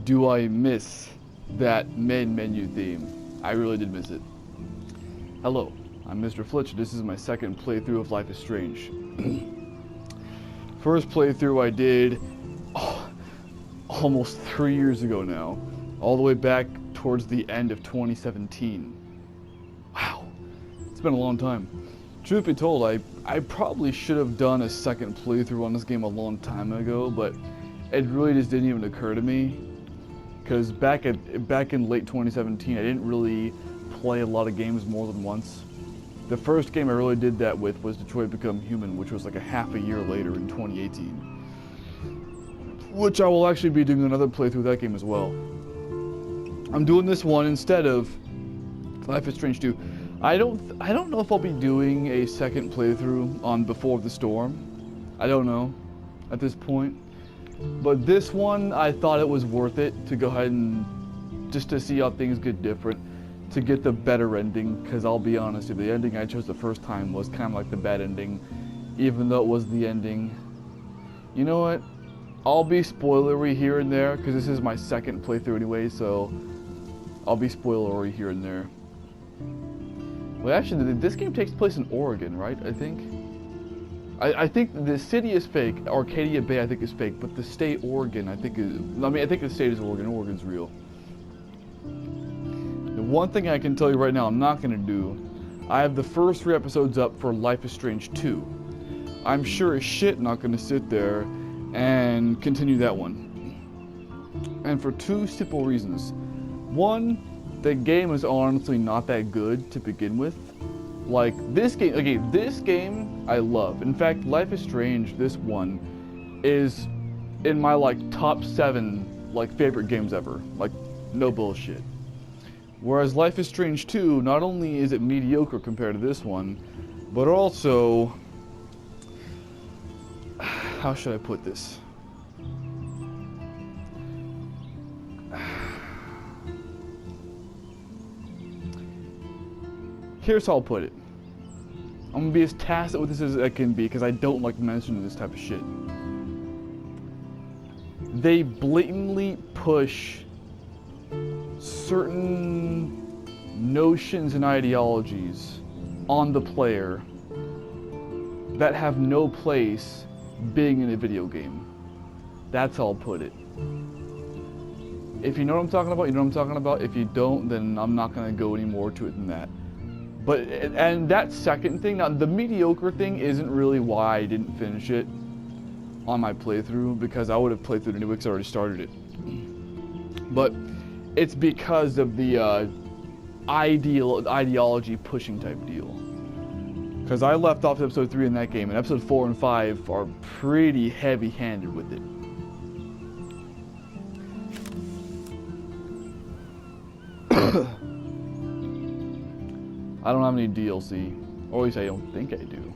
do I miss that main menu theme. I really did miss it. Hello, I'm Mr. Flitch. This is my second playthrough of Life is Strange. First playthrough I did almost 3 years ago now, all the way back towards the end of 2017. Wow, it's been a long time. Truth be told, I probably should have done a second playthrough on this game a long time ago, but it really just didn't even occur to me. Because back in late 2017, I didn't really play a lot of games more than once. The first game I really did that with was Detroit Become Human, which was like a half a year later in 2018. Which I will actually be doing another playthrough of that game as well. I'm doing this one instead of Life is Strange 2. I don't know if I'll be doing a second playthrough on Before the Storm. I don't know at this point. But this one, I thought it was worth it to go ahead and just to see how things get different, to get the better ending, because I'll be honest, the ending I chose the first time was kind of like the bad ending, even though it was the ending. You know what? I'll be spoilery here and there, because this is my second playthrough anyway, so I'll be spoilery here and there. Well, actually, this game takes place in Oregon, right? I think. I think the city is fake. Arcadia Bay, I think, is fake, but the state Oregon, I think I think the state is Oregon. Oregon's real. The one thing I can tell you right now, I'm not gonna do. I have the first 3 episodes up for Life is Strange 2. I'm sure as shit not gonna sit there and continue that one. And for 2 simple reasons. One, the game is honestly not that good to begin with. Like, this game, okay, this game I love. In fact, Life is Strange, this one, is in my, like, top 7, like, favorite games ever. Like, no bullshit. Whereas Life is Strange 2, not only is it mediocre compared to this one, but also, how should I put this? Here's how I'll put it. I'm gonna be as tacit with this as I can be because I don't like mentioning this type of shit. They blatantly push certain notions and ideologies on the player that have no place being in a video game. That's how I'll put it. If you know what I'm talking about, you know what I'm talking about. If you don't, then I'm not gonna go any more to it than that. But, and that second thing, now the mediocre thing isn't really why I didn't finish it on my playthrough, because I would have played through it anyway because I already started it. But it's because of the ideology pushing type deal. Because I left off episode 3 in that game, and episode 4 and 5 are pretty heavy-handed with it. I don't have any DLC, or at least I don't think I do.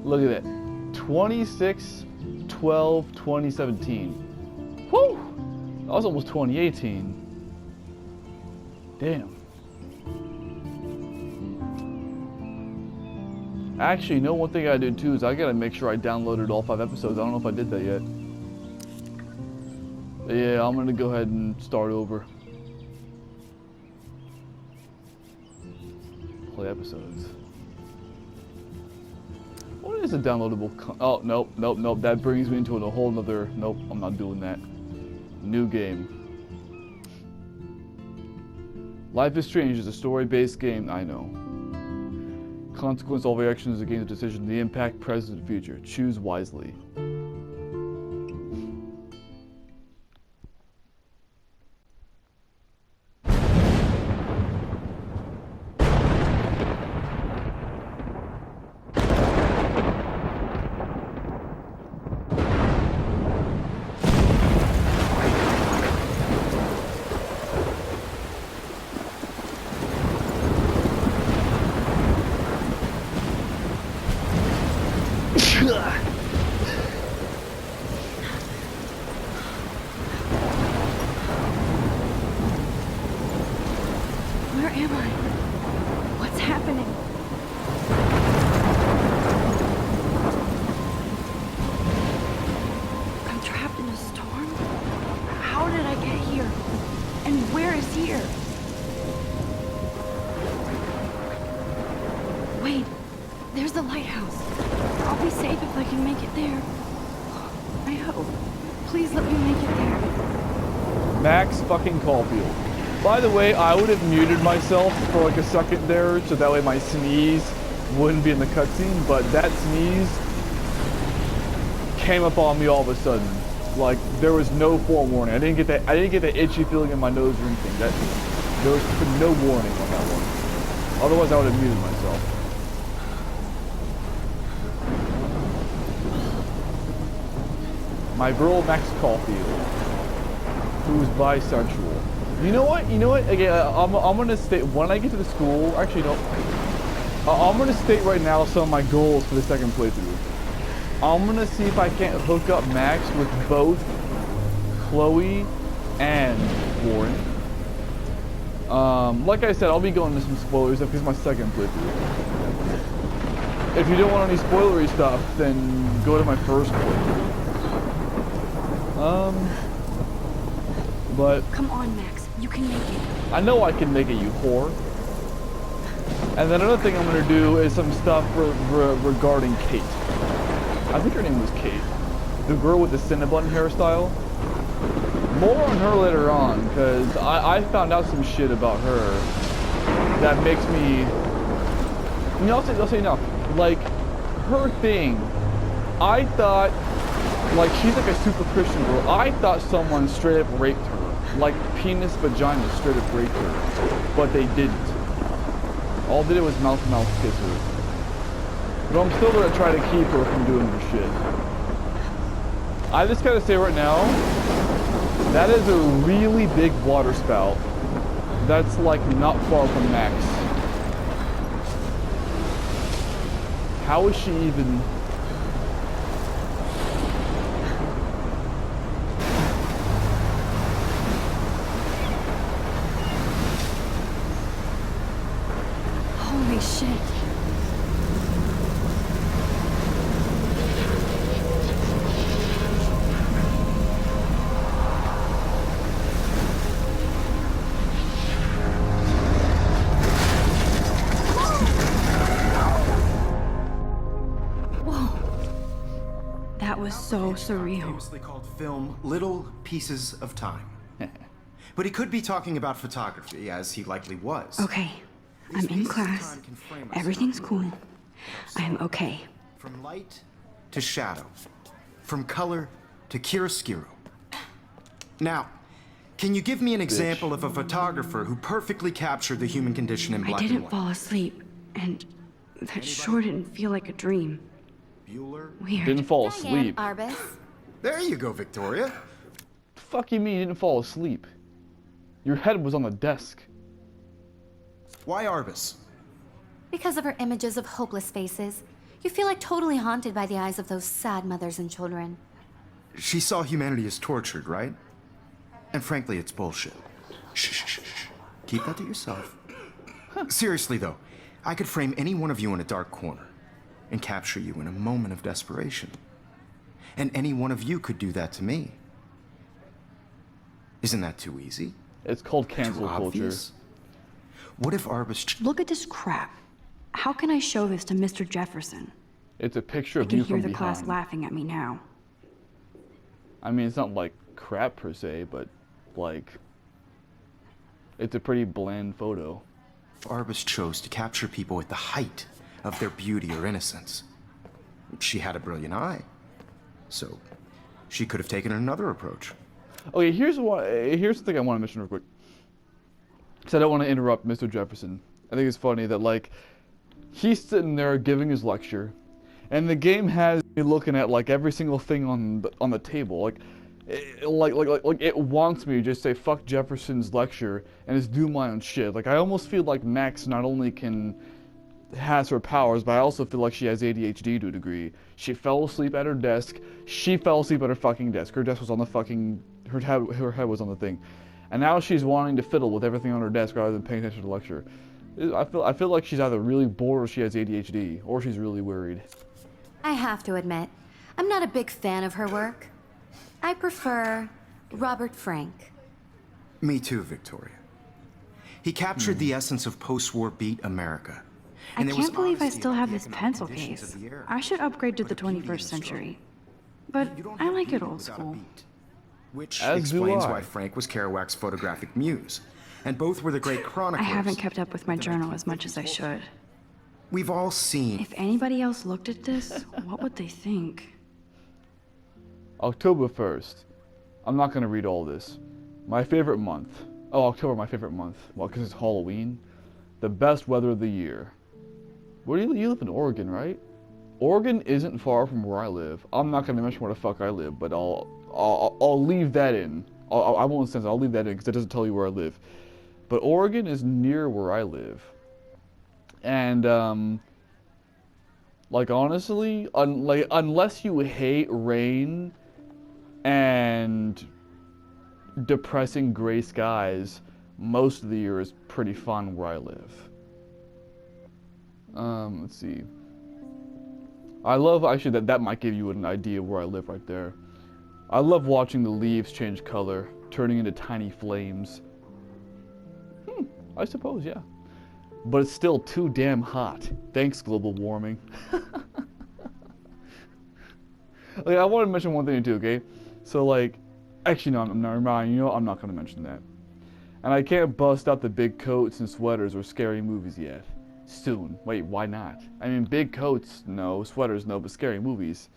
Look at that, 26/12/2017. Whew, that was almost 2018. Damn. Actually, you know, one thing I did too is I gotta make sure I downloaded all 5 episodes. I don't know if I did that yet. But yeah, I'm gonna go ahead and start over. Play episodes. What is a downloadable oh, nope. That brings me into a whole nother, nope, I'm not doing that. New game. Life is Strange is a story-based game, I know. Consequence of all your actions is a game's decision. The impact, present, and future. Choose wisely. Where am I? What's happening? I'm trying There's the lighthouse. I'll be safe if I can make it there. I hope. Please let me make it there. Max fucking Caulfield. By the way, I would have muted myself for like a second there, so that way my sneeze wouldn't be in the cutscene, but that sneeze came up on me all of a sudden. Like, there was no forewarning. I didn't get that itchy feeling in my nose or anything. There was no warning on that one. Otherwise, I would have muted myself. My girl Max Caulfield, who's bisexual. You know what? Again, I'm gonna state when I get to the school. Actually, no. I'm gonna state right now some of my goals for the second playthrough. I'm gonna see if I can't hook up Max with both Chloe and Warren. Like I said, I'll be going into some spoilers because it's my second playthrough. If you don't want any spoilery stuff, then go to my first playthrough. But Come on, Max. You can make it. I know I can make it, you whore. And then another thing I'm gonna do is some stuff regarding Kate. I think her name was Kate. The girl with the Cinnabon hairstyle. More on her later on, because I found out some shit about her that makes me... You know, I'll say now, like, her thing, I thought, like, she's like a super Christian girl. I thought someone straight up raped her. Like, penis vagina straight up raped her. But they didn't. All they did was mouth-to-mouth kiss her. But I'm still gonna try to keep her from doing her shit. I just gotta say right now, that is a really big water spout. That's like not far from Max. How is she even... Holy shit. That was so surreal. Famously called film Little Pieces of Time. But he could be talking about photography, as he likely was. Okay, I'm in class. Everything's cool. I'm okay. From light to shadow. From color to chiaroscuro. Now, can you give me an example of a photographer who perfectly captured the human condition in I black and didn't white? fall asleep, and that sure didn't feel like a dream. Bueller? Weird. Didn't fall asleep. Arbus. There you go, Victoria. The fuck you mean you didn't fall asleep? Your head was on the desk. Why Arbus? Because of her images of hopeless faces, you feel like totally haunted by the eyes of those sad mothers and children. She saw humanity as tortured, right? And frankly, it's bullshit. Shh, shh, shh, shh. Keep that to yourself. Seriously, though, I could frame any one of you in a dark corner and capture you in a moment of desperation. And any one of you could do that to me. Isn't that too easy? It's called Too cancel culture. obvious? What if Arbus... Look at this crap. How can I show this to Mr. Jefferson? It's a picture I of can you hear from the class behind. laughing at me now. I mean, it's not like crap per se, but like, it's a pretty bland photo. Arbus chose to capture people at the height of their beauty or innocence. She had a brilliant eye. So, she could have taken another approach. Okay, here's the thing I want to mention real quick. Because I don't want to interrupt Mr. Jefferson. I think it's funny that, like, he's sitting there giving his lecture, and the game has me looking at, like, every single thing on the table. Like, it wants me to just say, fuck Jefferson's lecture, and just do my own shit. Like, I almost feel like Max not only has her powers, but I also feel like she has ADHD to a degree. She fell asleep at her desk. She fell asleep at her fucking desk. Her desk was on the fucking... Her head was on the thing. And now she's wanting to fiddle with everything on her desk rather than paying attention to the lecture. I feel like she's either really bored or she has ADHD, or she's really worried. I have to admit, I'm not a big fan of her work. I prefer Robert Frank. Me too, Victoria. He captured the essence of post-war beat America, I And there was can't believe I honesty still about have the this economic pencil conditions case. of the era. I should upgrade to Or the beauty of 21st the struggle. century. But You don't I have like it beauty old without a school. beat. Which As do explains I. why Frank was Kerouac's photographic muse. And both were the great I chroniclers. haven't kept up with my of the journal as much 1950s as I should. We've all seen. If anybody else looked at this, what would they think? October 1st. I'm not gonna read all this. My favorite month. Oh, October, my favorite month. Well, because it's Halloween. The best weather of the year. Where do you live in Oregon, right? Oregon isn't far from where I live. I'm not gonna mention where the fuck I live, but I'll leave that in. I won't censor. I'll leave that in because it doesn't tell you where I live. But Oregon is near where I live, and like honestly, unless you hate rain and depressing gray skies, most of the year is pretty fun where I live. Let's see. I love, actually, that might give you an idea of where I live right there. I love watching the leaves change color, turning into tiny flames. I suppose, yeah. But it's still too damn hot. Thanks, global warming. Like, I want to mention one thing too, okay? So, like, actually, no, I'm not, you know, I'm not going to mention that. And I can't bust out the big coats and sweaters or scary movies yet. Soon. Wait, why not? I mean, big coats, no. Sweaters, no. But scary movies.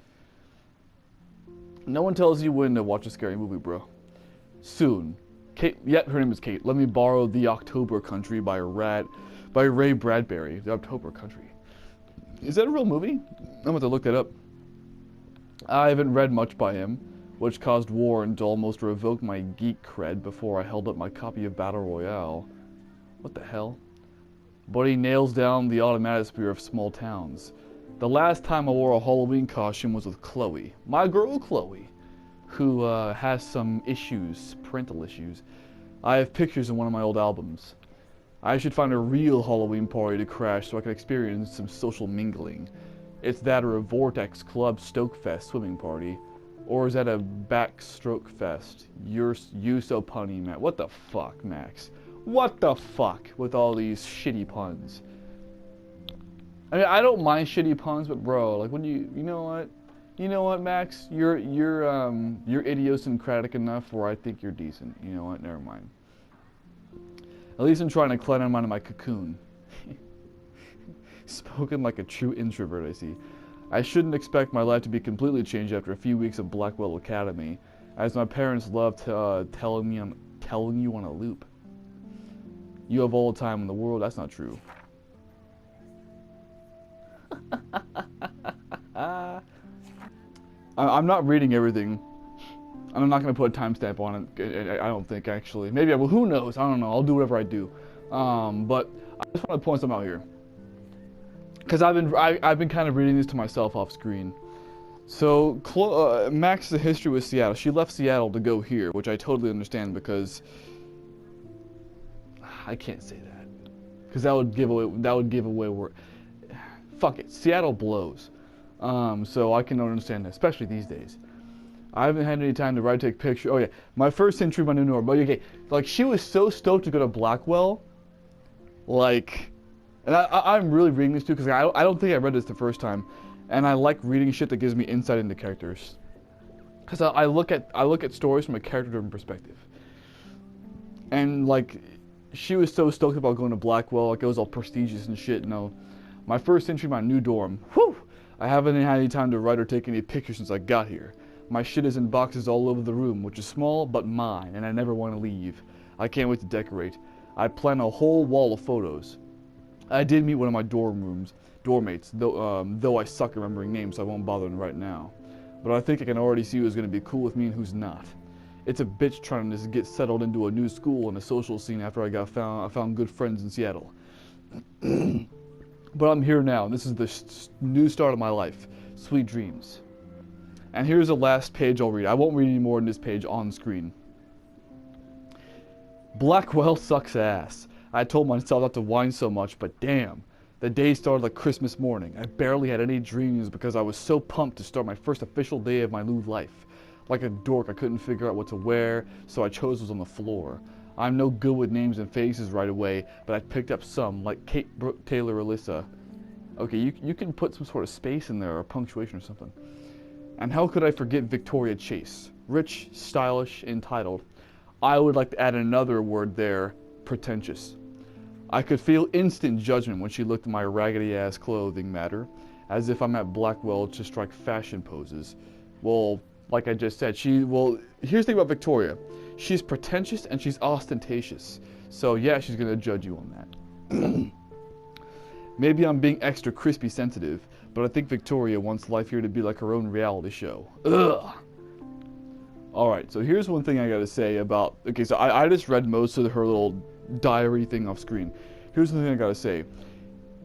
No one tells you when to watch a scary movie, bro. Soon. Kate, yeah, her name is Kate. Let me borrow The October Country by Ray Bradbury. The October Country. Is that a real movie? I'm going to look that up. I haven't read much by him, which caused Warren to almost revoke my geek cred before I held up my copy of Battle Royale. What the hell? But he nails down the automatosphere of small towns. The last time I wore a Halloween costume was with Chloe, my girl Chloe, who has some issues, parental issues. I have pictures in one of my old albums. I should find a real Halloween party to crash so I can experience some social mingling. It's that or a Vortex Club Stokefest swimming party. Or is that a Backstroke Fest? You so punny, Matt. What the fuck, Max? What the fuck with all these shitty puns? I mean, I don't mind shitty puns, but bro, like when you know what, Max? You're idiosyncratic enough where I think you're decent. You know what? Never mind. At least I'm trying to climb out of my cocoon. Spoken like a true introvert, I see. I shouldn't expect my life to be completely changed after a few weeks of Blackwell Academy, as my parents love telling you on a loop. You have all the time in the world. That's not true. I'm not reading everything. I'm not going to put a timestamp on it. I don't think, actually. Maybe I will. Who knows? I don't know. I'll do whatever I do. But I just want to point something out here. Because I've been kind of reading this to myself off screen. So Max's history with Seattle. She left Seattle to go here, which I totally understand because I can't say that because that would give away where. Fuck it, Seattle blows. So I can understand that, especially these days. I haven't had any time to take pictures. Oh yeah, my first entry, my new norm. But okay, like she was so stoked to go to Blackwell, like. And I'm really reading this too because I don't think I read this the first time, and I like reading shit that gives me insight into characters. Because I look at stories from a character-driven perspective. And like, she was so stoked about going to Blackwell, like it was all prestigious and shit. No, my first entry, my new dorm. Whew! I haven't had any time to write or take any pictures since I got here. My shit is in boxes all over the room, which is small but mine, and I never want to leave. I can't wait to decorate. I plan a whole wall of photos. I did meet one of my dorm mates, though I suck at remembering names, so I won't bother right now. But I think I can already see who's going to be cool with me and who's not. It's a bitch trying to just get settled into a new school and a social scene after I found good friends in Seattle. But I'm here now, and this is the new start of my life. Sweet dreams. And here's the last page I'll read. I won't read any more in this page on screen. Blackwell sucks ass. I told myself not to whine so much, but damn. The day started like Christmas morning. I barely had any dreams because I was so pumped to start my first official day of my new life. Like a dork, I couldn't figure out what to wear, so I chose what's on the floor. I'm no good with names and faces right away, but I picked up some, like Kate Brooke Taylor Alyssa. Okay, you can put some sort of space in there or punctuation or something. And how could I forget Victoria Chase? Rich, stylish, entitled. I would like to add another word there, pretentious. I could feel instant judgment when she looked at my raggedy-ass clothing matter, as if I'm at Blackwell to strike fashion poses. Well, like I just said, here's the thing about Victoria. She's pretentious and she's ostentatious. So yeah, she's gonna judge you on that. Maybe I'm being extra crispy sensitive, but I think Victoria wants life here to be like her own reality show. Ugh. Alright, so here's one thing I gotta say about... Okay, so I just read most of her little diary thing off screen. Here's the thing I gotta say.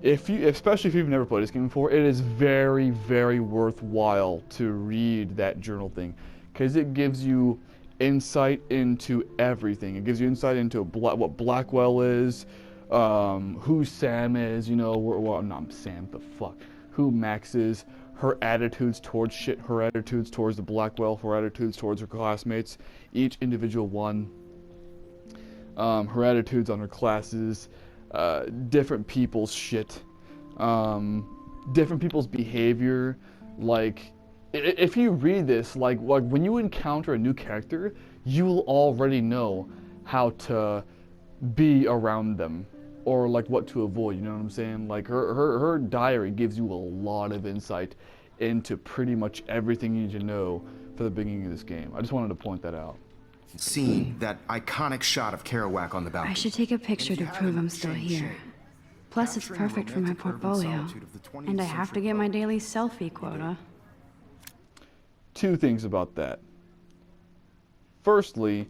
Especially if you've never played this game before, it is very, very worthwhile to read that journal thing. Because it gives you insight into everything. It gives you insight into what Blackwell is, who Sam is, you know, not Sam, the fuck. Who Max is, her attitudes towards shit, her attitudes towards the Blackwell, her attitudes towards her classmates, each individual one. Her attitudes on her classes, different people's shit, different people's behavior. Like, if you read this, like when you encounter a new character, you will already know how to be around them, or like what to avoid, you know what I'm saying? Like her diary gives you a lot of insight into pretty much everything you need to know for the beginning of this game. I just wanted to point that out. Seeing that iconic shot of Kerouac on the balcony. I should take a picture to prove I'm still here. Plus, it's perfect for my portfolio. And I have to get my daily selfie quota. Two things about that. Firstly,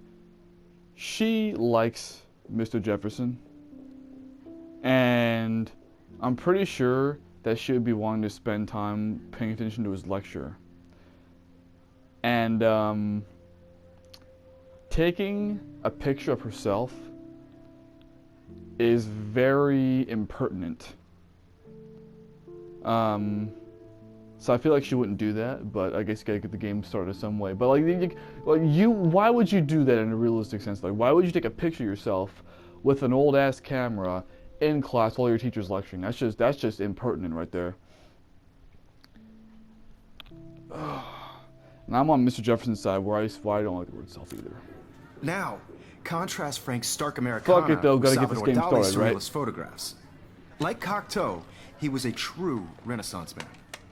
she likes Mr. Jefferson. And I'm pretty sure that she would be wanting to spend time paying attention to his lecture. And, taking a picture of herself is very impertinent. So I feel like she wouldn't do that, but I guess you gotta get the game started some way. But why would you do that in a realistic sense? Like, why would you take a picture of yourself with an old ass camera in class while your teacher's lecturing? That's just impertinent right there. And I'm on Mr. Jefferson's side, where I don't like the word self either. Now, contrast Frank's stark Americana Fuck it though, gotta get this game started, right? Photographs. Like Cocteau, he was a true Renaissance man,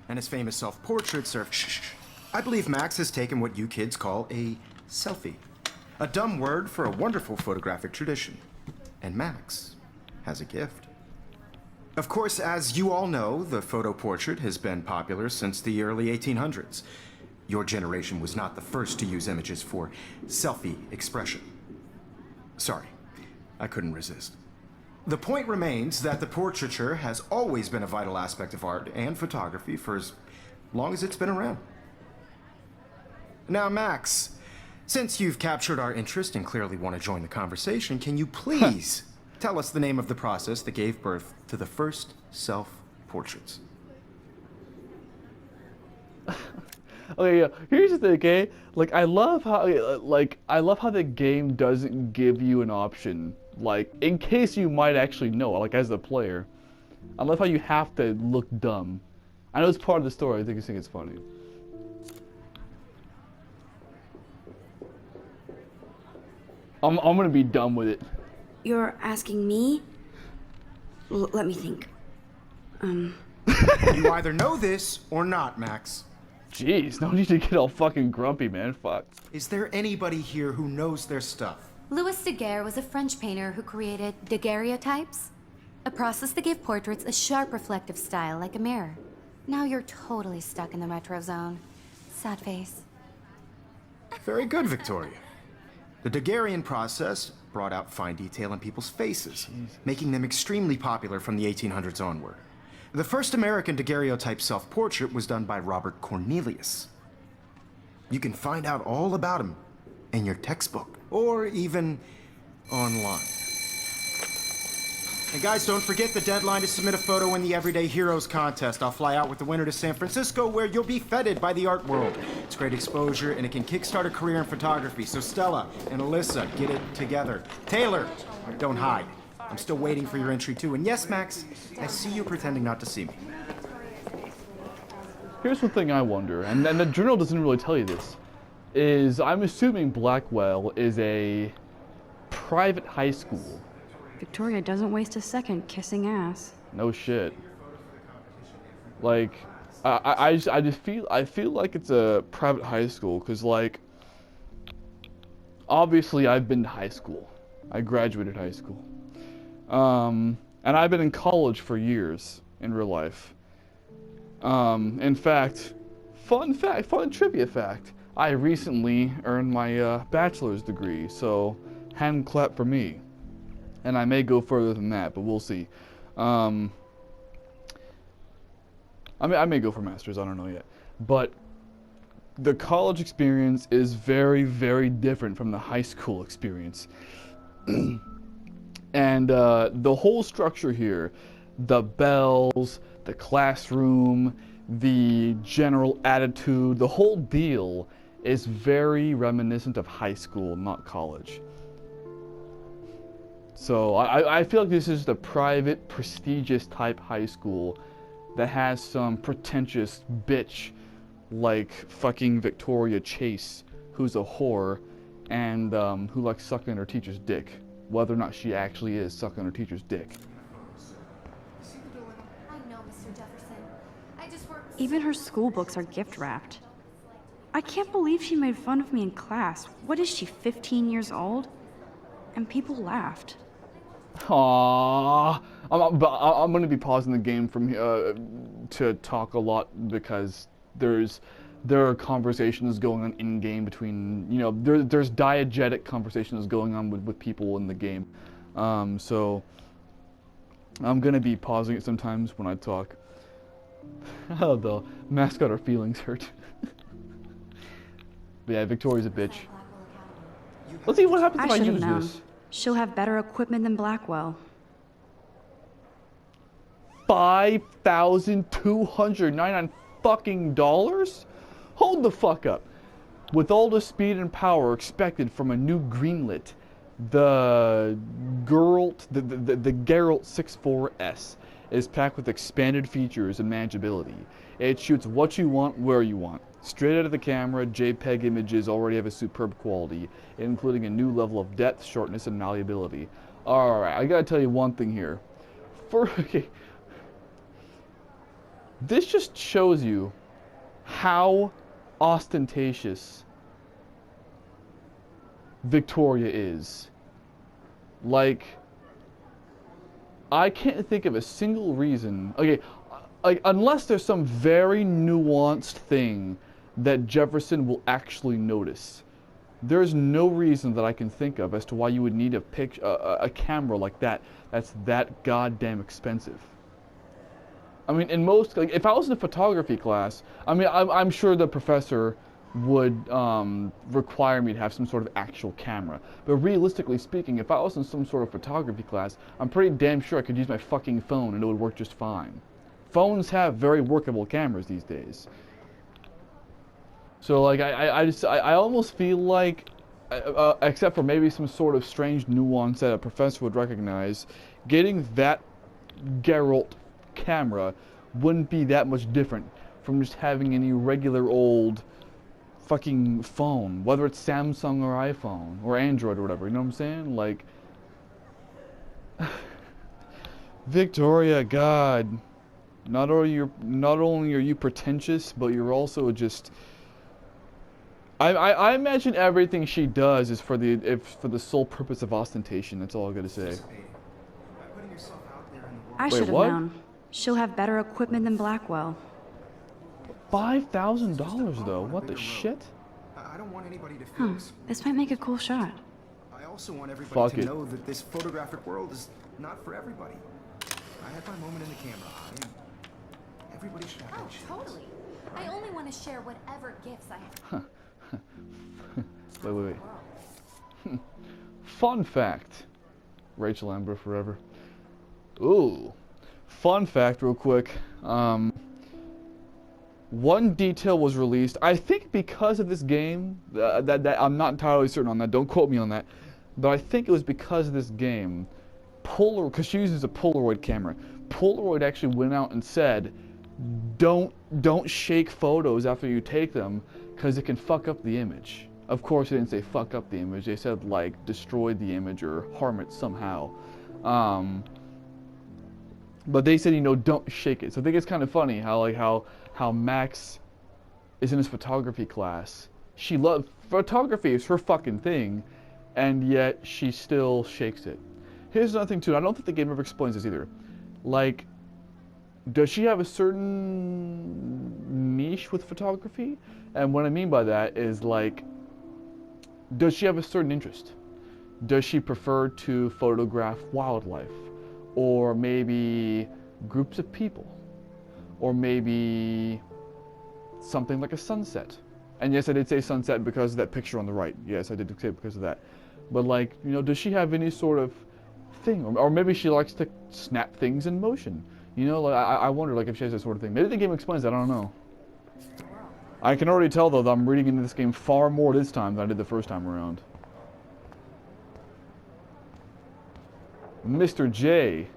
and his famous self-portraits are... I believe Max has taken what you kids call a selfie. A dumb word for a wonderful photographic tradition. And Max has a gift. Of course, as you all know, the photo portrait has been popular since the early 1800s. Your generation was not the first to use images for selfie expression. Sorry, I couldn't resist. The point remains that the portraiture has always been a vital aspect of art and photography for as long as it's been around. Now, Max, since you've captured our interest and clearly want to join the conversation, can you please tell us the name of the process that gave birth to the first self-portraits? Okay, yeah. Here's the thing, okay? Like, I love how the game doesn't give you an option, like, in case you might actually know, like, as the player. I love how you have to look dumb. I know it's part of the story. I think it's funny. I'm gonna be dumb with it. You're asking me? Let me think. You either know this or not, Max. Jeez, no need to get all fucking grumpy, man. Fuck. Is there anybody here who knows their stuff? Louis Daguerre was a French painter who created daguerreotypes, a process that gave portraits a sharp reflective style like a mirror. Now you're totally stuck in the retro zone. Sad face. Very good, Victoria. The Daguerrean process brought out fine detail in people's faces, making them extremely popular from the 1800s onward. The first American daguerreotype self-portrait was done by Robert Cornelius. You can find out all about him in your textbook, or even online. And guys, don't forget the deadline to submit a photo in the Everyday Heroes contest. I'll fly out with the winner to San Francisco, where you'll be feted by the art world. It's great exposure, and it can kickstart a career in photography. So Stella and Alyssa, get it together. Taylor, don't hide. I'm still waiting for your entry too. And yes, Max, I see you pretending not to see me. Here's one thing I wonder, and the journal doesn't really tell you this, is I'm assuming Blackwell is a private high school. Victoria doesn't waste a second kissing ass. No shit. Like, I just feel like it's a private high school, because, like, obviously I've been to high school. I graduated high school. And I've been in college for years in real life. In fact, fun trivia fact, I recently earned my bachelor's degree, so hand clap for me. And I may go further than that, but we'll see. I may go for master's, I don't know yet. But the college experience is very, very different from the high school experience. And the whole structure here, the bells, the classroom, the general attitude, the whole deal is very reminiscent of high school, not college. So I feel like this is the private, prestigious type high school that has some pretentious bitch like fucking Victoria Chase, who's a whore, and who likes sucking her teacher's dick, whether or not she actually is sucking her teacher's dick. I know, Mr. Jefferson. I just worked. Even her school books are gift wrapped. I can't believe she made fun of me in class. What is she, 15 years old? And people laughed. Aww. I'm going to be pausing the game from to talk a lot, because there are conversations going on in game between, you know, there's diegetic conversations going on with people in the game. So I'm going to be pausing it sometimes when I talk. Oh, the mascot, her feelings hurt. But yeah, Victoria's a bitch. Let's see what happens if I should have use known. this. She'll have better equipment than Blackwell. $5,299 fucking dollars? Hold the fuck up. With all the speed and power expected from a new greenlit, the Geralt 64S is packed with expanded features and manageability. It shoots what you want, where you want. Straight out of the camera, JPEG images already have a superb quality, including a new level of depth, shortness, and malleability. Alright, I gotta tell you one thing here. This just shows you how ostentatious Victoria is. Like, I can't think of a single reason. Okay, like, unless there's some very nuanced thing that Jefferson will actually notice, there's no reason that I can think of as to why you would need a camera like that that's that goddamn expensive. I mean, in most, like, if I was in a photography class, I mean, I'm sure the professor would require me to have some sort of actual camera. But realistically speaking, if I was in some sort of photography class, I'm pretty damn sure I could use my fucking phone and it would work just fine. Phones have very workable cameras these days. So, like, I almost feel like, except for maybe some sort of strange nuance that a professor would recognize, getting that Geralt camera wouldn't be that much different from just having any regular old fucking phone, whether it's Samsung or iPhone or Android or whatever, you know what I'm saying? Like, Victoria, God, not only are you pretentious, but you're also just, I imagine everything she does is for the sole purpose of ostentation. That's all I gotta say. I should have known. She'll have better equipment than Blackwell. $5,000 though. What the shit? I don't want anybody to feel this. This might make a cool shot. I also want Fuck everybody to it. know that this photographic world is not for everybody. I had my moment in the camera. Everybody should have Oh, that chance. totally. I only want to share whatever gifts I have. Wait. Fun fact. Rachel Amber forever. Ooh. Fun fact real quick. One detail was released, I think because of this game, that I'm not entirely certain on that, don't quote me on that, but I think it was because of this game Polaroid, because she uses a Polaroid camera. Polaroid actually went out and said, don't shake photos after you take them, because it can fuck up the image. Of course, they didn't say fuck up the image. They said like destroy the image or harm it somehow. But they said, you know, don't shake it. So I think it's kind of funny how Max is in his photography class. She loves photography, is her fucking thing, and yet she still shakes it. Here's another thing too. I don't think the game ever explains this either. Like, does she have a certain niche with photography? And what I mean by that is like, does she have a certain interest? Does she prefer to photograph wildlife? Or maybe groups of people? Or maybe something like a sunset? And yes, I did say sunset because of that picture on the right. Yes, I did say it because of that. But like, you know, does she have any sort of thing? Or maybe she likes to snap things in motion. You know, like, I wonder like if she has that sort of thing. Maybe the game explains that, I don't know. I can already tell though that I'm reading into this game far more this time than I did the first time around. Mr. J.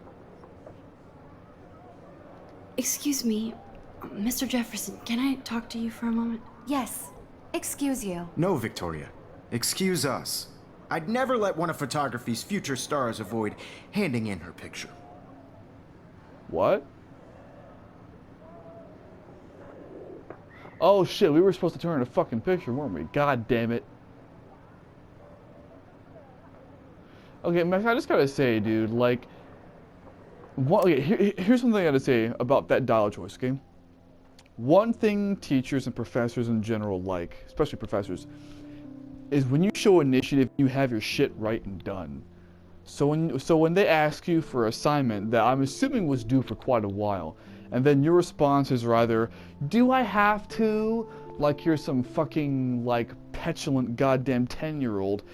Excuse me, Mr. Jefferson, can I talk to you for a moment? Yes. Excuse you. No, Victoria. Excuse us. I'd never let one of photography's future stars avoid handing in her picture. What? Oh shit, we were supposed to turn in a fucking picture, weren't we? God damn it. Okay, Max, I just gotta say, dude, like, here's something I gotta say about that dial choice, okay? One thing teachers and professors in general like, especially professors, is when you show initiative, you have your shit right and done. So when they ask you for assignment that I'm assuming was due for quite a while, and then your responses are either, do I have to? Like you're some fucking, like, petulant goddamn 10-year-old,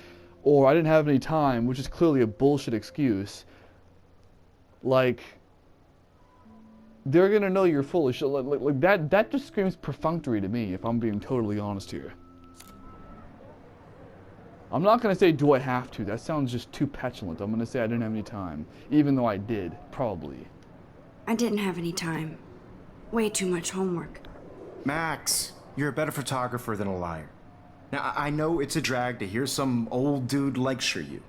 or I didn't have any time, which is clearly a bullshit excuse. Like, they're gonna know you're full of shit. Like that just screams perfunctory to me, if I'm being totally honest here. I'm not gonna say, do I have to? That sounds just too petulant. I'm gonna say I didn't have any time, even though I did, probably. I didn't have any time. Way too much homework. Max, you're a better photographer than a liar. Now, I know it's a drag to hear some old dude lecture you,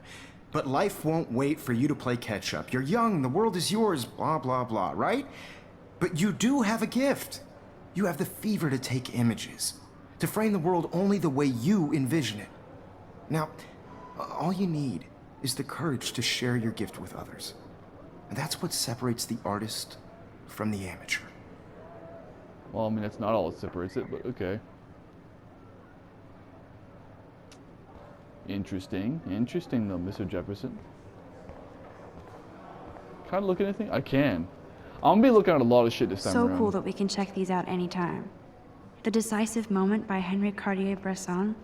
but life won't wait for you to play catch up. You're young, the world is yours, blah, blah, blah, right? But you do have a gift. You have the fever to take images, to frame the world only the way you envision it. Now, all you need is the courage to share your gift with others. And that's what separates the artist from the amateur. Well, I mean, that's not all that separates it, but okay. Interesting. Interesting, though, Mr. Jefferson. Can I look at anything? I can. I'm gonna be looking at a lot of shit this time So around. cool that we can check these out anytime. The Decisive Moment by Henri Cartier-Bresson.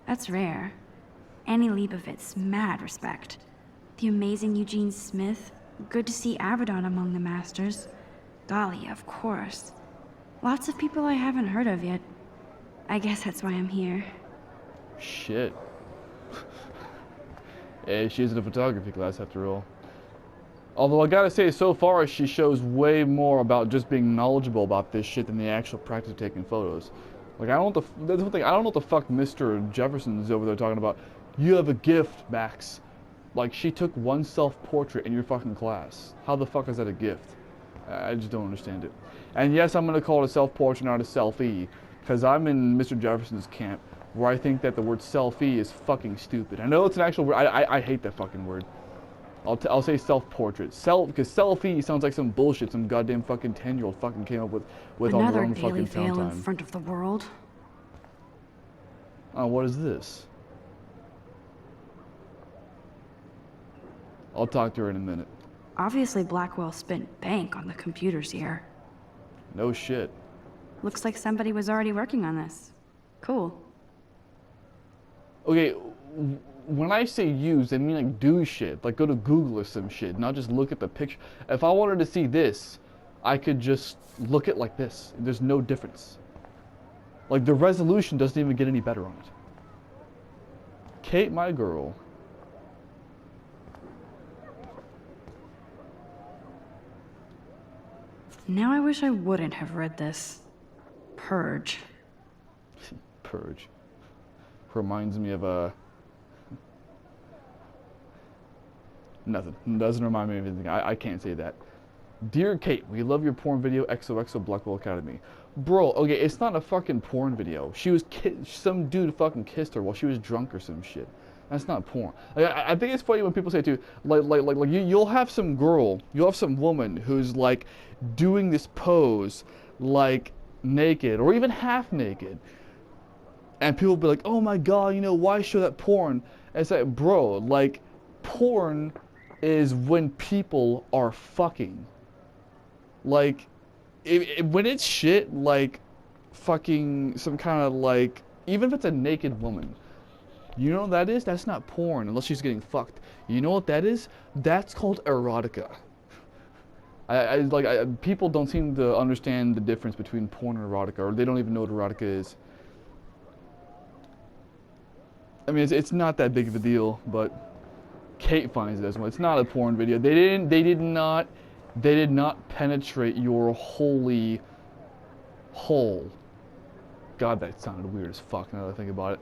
That's rare. Annie Leibovitz, mad respect. The amazing Eugene Smith. Good to see Avedon among the masters. Dahlia, of course. Lots of people I haven't heard of yet. I guess that's why I'm here. Shit. Hey, she's in a photography class after all. Although I gotta say, so far she shows way more about just being knowledgeable about this shit than the actual practice of taking photos. Like, I don't know that's one thing, I don't know what the fuck Mr. Jefferson's over there talking about. You have a gift, Max. Like, she took one self-portrait in your fucking class. How the fuck is that a gift? I just don't understand it. And yes, I'm gonna call it a self-portrait, not a selfie, because I'm in Mr. Jefferson's camp, where I think that the word selfie is fucking stupid. I know it's an actual word. I hate that fucking word. I'll say self-portrait. Because selfie sounds like some bullshit some goddamn fucking 10-year-old fucking came up with on their Another own daily fucking fail in downtime. front of the world. Oh, what is this? I'll talk to her in a minute. Obviously Blackwell spent bank on the computers here. No shit. Looks like somebody was already working on this. Cool. Okay, when I say use, I mean like do shit. Like go to Google or some shit, not just look at the picture. If I wanted to see this, I could just look at like this. There's no difference. Like the resolution doesn't even get any better on it. Kate, my girl. Now I wish I wouldn't have read this. Purge. Purge. Reminds me of a... Nothing. Doesn't remind me of anything. I can't say that. Dear Kate, we love your porn video, XOXO Blackwell Academy. Bro, okay, it's not a fucking porn video. She was some dude fucking kissed her while she was drunk or some shit. That's not porn. Like, I think it's funny when people say too, like you'll have some girl, you'll have some woman who's like doing this pose, like naked or even half naked, and people will be like, oh my god, you know, why show that porn? And it's like, bro, like, porn is when people are fucking. Like, when it's shit, like, fucking some kind of, like, even if it's a naked woman, you know what that is? That's not porn, unless she's getting fucked. You know what that is? That's called erotica. People don't seem to understand the difference between porn and erotica, or they don't even know what erotica is. I mean, it's not that big of a deal, but Kate finds it as well. It's not a porn video. They did not penetrate your holy hole. God, that sounded weird as fuck now that I think about it.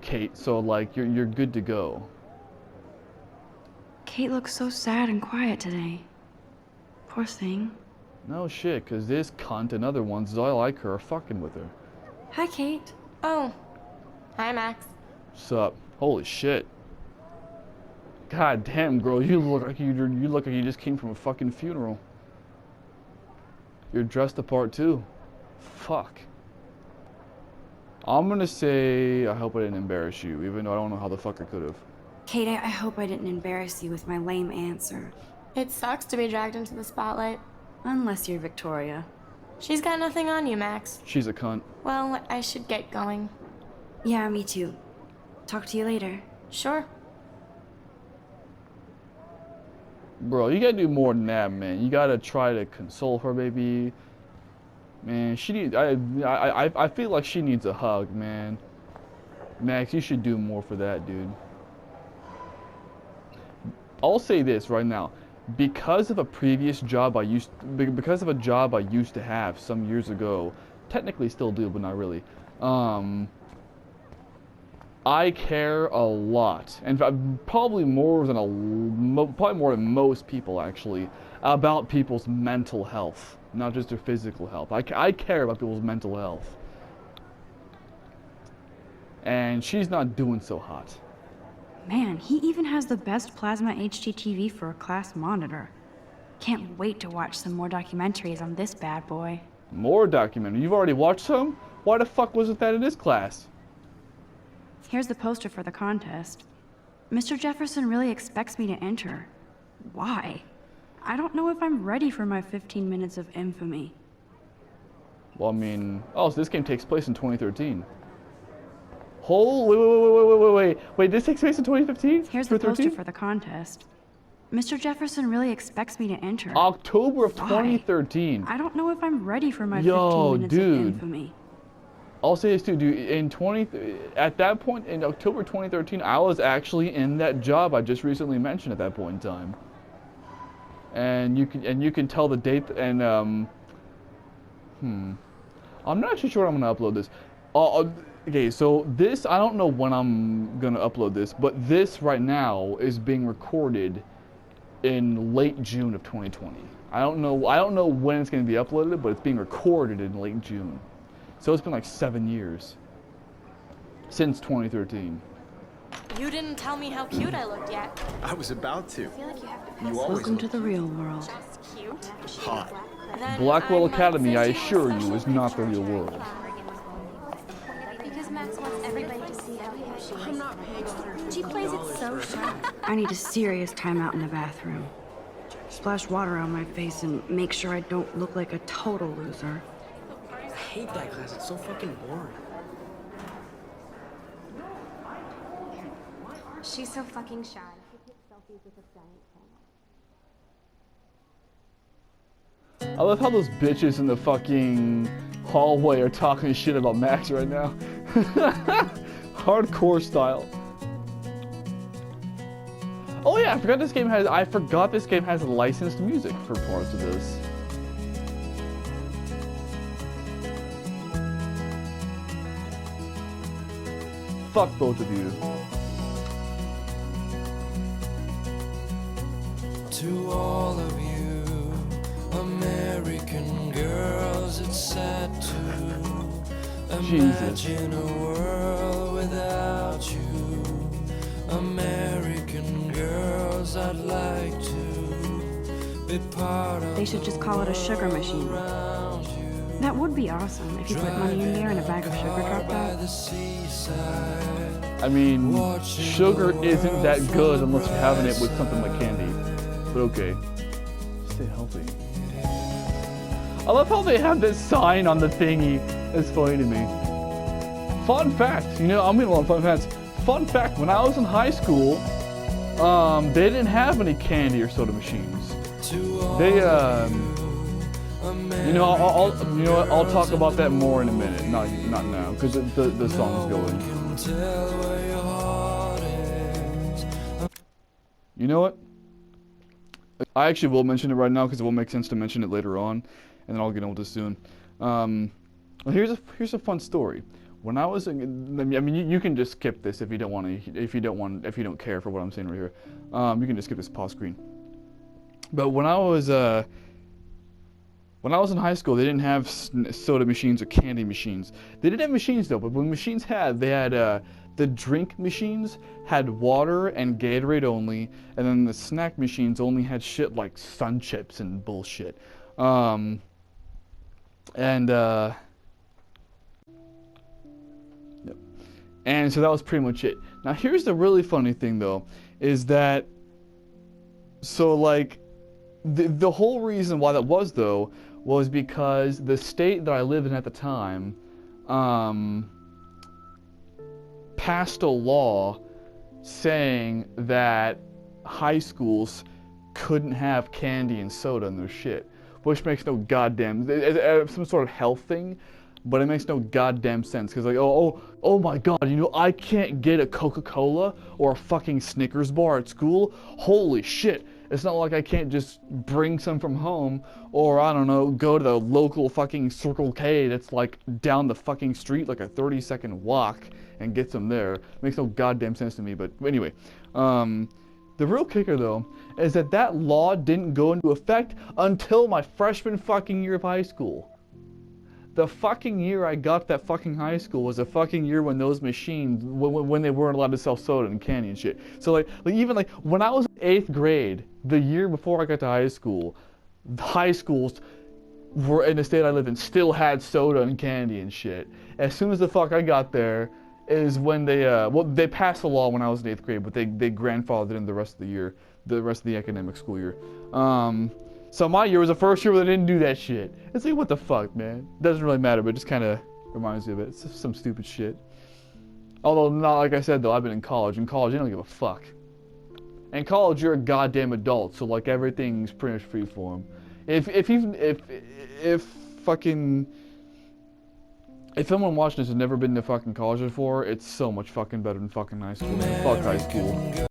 Kate, so like you're good to go. Kate looks so sad and quiet today. Poor thing. No shit, cause this cunt and other ones that I like her are fucking with her. Hi, Kate. Oh. Hi, Max. Sup? Holy shit. God damn, girl, you look like you just came from a fucking funeral. You're dressed the part too. Fuck. I'm gonna say I hope I didn't embarrass you, even though I don't know how the fuck I could have. Kate, I hope I didn't embarrass you with my lame answer. It sucks to be dragged into the spotlight. Unless you're Victoria. She's got nothing on you, Max. She's a cunt. Well, I should get going. Yeah, me too. Talk to you later. Sure. Bro, you gotta do more than that, man. You gotta try to console her, baby. Man, she needs. I feel like she needs a hug, man. Max, you should do more for that, dude. I'll say this right now, because of a previous job because of a job I used to have some years ago, technically still do, but not really. I care a lot, and probably more than most people actually, about people's mental health, not just their physical health. I care about people's mental health, and she's not doing so hot. Man, he even has the best plasma HDTV for a class monitor. Can't wait to watch some more documentaries on this bad boy. More documentary? You've already watched some? Why the fuck wasn't that in this class? Here's the poster for the contest. Mr. Jefferson really expects me to enter. Why? I don't know if I'm ready for my 15 minutes of infamy. Well, I mean, oh, so this game takes place in 2013. Wait, this takes place in 2015? Here's the poster for the contest. Mr. Jefferson really expects me to enter. October of Why? 2013. I don't know if I'm ready for my 15 Yo, minutes dude. of infamy. I'll say this too, dude. At that point, in October 2013, I was actually in that job I just recently mentioned at that point in time. And you can tell the date and I'm not actually sure when I'm gonna upload this. Okay, so this, I don't know when I'm gonna upload this, but this right now is being recorded in late June of 2020. I don't know when it's gonna be uploaded, but it's being recorded in late June. So it's been like 7 years since 2013. You didn't tell me how cute I looked yet. I was about to. I feel like you have to You always Welcome look to the real world. just cute. hot. Then Blackwell I might Academy, I send assure a you, social is not the picture real to world. Because Max wants everybody to see how cute she is. She plays it so sharp. I need a serious timeout in the bathroom. Splash water on my face and make sure I don't look like a total loser. I hate that class. It's so fucking boring. She's so fucking shy. She takes selfies with a giant camera. I love how those bitches in the fucking hallway are talking shit about Max right now. Hardcore style. Oh yeah, I forgot this game has licensed music for parts of this. fuck both of you. To all of you American girls, it's sad to Jesus. imagine a world without you. American girls, I'd like to be part of. They should just call it a sugar machine. That would be awesome if you put money in there and a bag of sugar dropped out. I mean, sugar isn't that good unless you're having it with something like candy. But okay. Stay healthy. I love how they have this sign on the thingy. It's funny to me. Fun fact, you know, I'm gonna want fun facts. Fun fact, when I was in high school, they didn't have any candy or soda machines. They, you know, I'll talk about that more in a minute. Not now, because the song's going. You know what? I actually will mention it right now because it will make sense to mention it later on, and then I'll get into this soon. Well, here's a fun story. When I was, I mean, you can just skip this if you don't want to, if you don't care for what I'm saying right here. You can just skip this pause screen. But when I was in high school, they didn't have soda machines or candy machines. They did have machines though, but when machines they had the drink machines had water and Gatorade only, and then the snack machines only had shit like Sun Chips and bullshit. Yep. And so that was pretty much it. Now here's the really funny thing though, is that, so like, the whole reason why that was though, was because the state that I lived in at the time, passed a law saying that high schools couldn't have candy and soda in their shit, which makes no goddamn, some sort of health thing, but it makes no goddamn sense, because like, oh my god, you know, I can't get a Coca-Cola or a fucking Snickers bar at school? Holy shit. It's not like I can't just bring some from home, or I don't know, go to the local fucking Circle K that's like down the fucking street, like a 30-second walk, and get some there. Makes no goddamn sense to me, but anyway. The real kicker though, is that law didn't go into effect until my freshman fucking year of high school. The fucking year I got that fucking high school was a fucking year when those machines, when they weren't allowed to sell soda and candy and shit. So like even like when I was in 8th grade, the year before I got to high school, high schools were in the state I live in still had soda and candy and shit. As soon as the fuck I got there is when they they passed a law when I was in 8th grade, but they grandfathered in the rest of the year, the rest of the academic school year. So my year was the first year where they didn't do that shit. It's like, what the fuck, man? Doesn't really matter, but it just kind of reminds me of it. It's just some stupid shit. Although, not like I said though, I've been in college. In college, they don't give a fuck. In college, you're a goddamn adult, so like everything's pretty much free for them. If someone watching this has never been to fucking college before, it's so much fucking better than fucking high school. Fuck high school.